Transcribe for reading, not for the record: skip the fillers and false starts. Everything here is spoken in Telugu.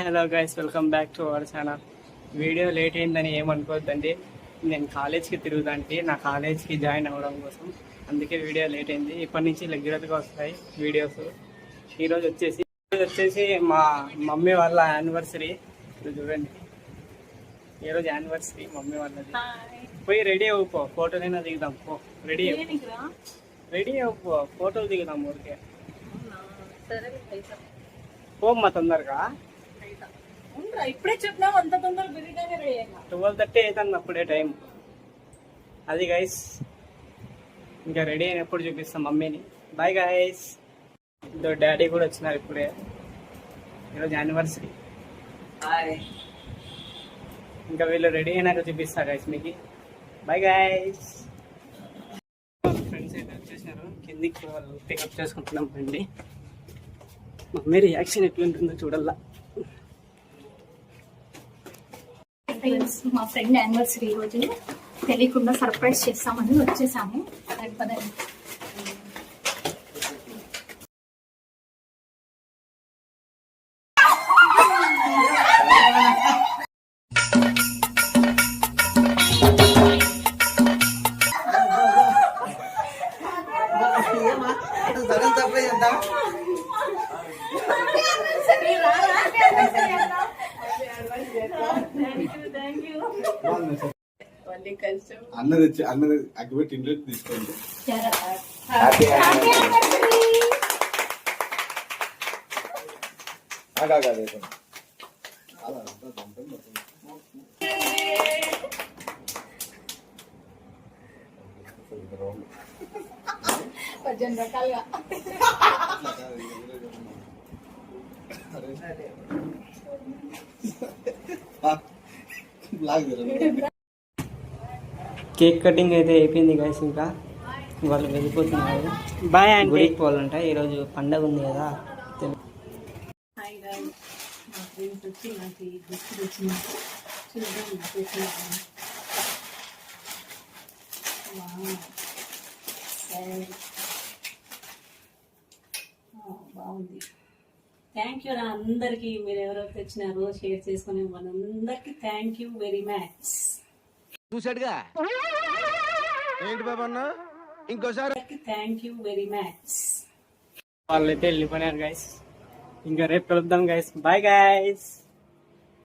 Hello guys, welcome back to our channel. Video late అయిందని ఏమనుకోవద్దండి. నేను కాలేజ్కి తిరుగుతాంటి, నా కాలేజ్కి జాయిన్ అవ్వడం కోసం. అందుకే వీడియో లేట్ అయింది. ఇప్పటి నుంచి రెగ్యులర్గా వస్తాయి వీడియోస్. ఈరోజు వచ్చేసి మా మమ్మీ వాళ్ళ యానివర్సరీ. చూడండి, ఈరోజు యానివర్సరీ మమ్మీ వాళ్ళది. పోయి రెడీ అవ్వుకో, ఫోటోలైనా దిగుదాం. పో రెడీ అవ్వుకో, ఫోటోలు దిగుదాం ఊరికే. పోమ్మా తొందరగా. ఇప్పుడే చెప్పినావు, అంత తొందరగా 12:30 అవుతుంది అప్పుడే టైం. అది గైస్, ఇంకా రెడీ అయినప్పుడు చూపిస్తాం మమ్మీని. Bye guys. డాడీ కూడా వచ్చినారు ఇప్పుడే. ఈరోజు యానివర్సరీ. ఇంకా వీళ్ళు రెడీ అయినాక చూపిస్తా గైస్ మీకు. Bye guys. ఫ్రెండ్స్ అయితే వచ్చేసినారు, కిందికి వాళ్ళు పికప్ చేసుకుంటున్నాం రండి. మమ్మీ రియాక్షన్ ఎట్లుంటుందో చూడాలా. మా ఫ్రెండ్ యానివర్సరీ రోజు తెలియకుండా సర్ప్రైజ్ చేస్తామని వచ్చేసాము. పదండి. అన్నది అగ్గిపెట్టి ఇంట్లో తీసుకోండి. రకాలుగా కేక్ కటింగ్ అయితే అయిపోయింది గైస్. ఇంకా వాళ్ళు వెళ్ళిపోతున్నారు. బాయ్ అండి. గుడికి పోవాలంట, ఈరోజు పండగ ఉంది కదా. బాగుంది. థ్యాంక్ యూ రా అందరికి. మీరు ఎవరెవరు తెచ్చినారో షేర్ చేసుకునే వాళ్ళందరికి థ్యాంక్ యూ వెరీ మచ్. చూసాడుగా ఏంటి బాబన్న, ఇంకోసారి థ్యాంక్ యూ వెరీ మచ్. వాళ్ళైతే వెళ్ళిపోయినారు గైస్. ఇంకా రేపు కలుద్దాం గైస్. Bye guys.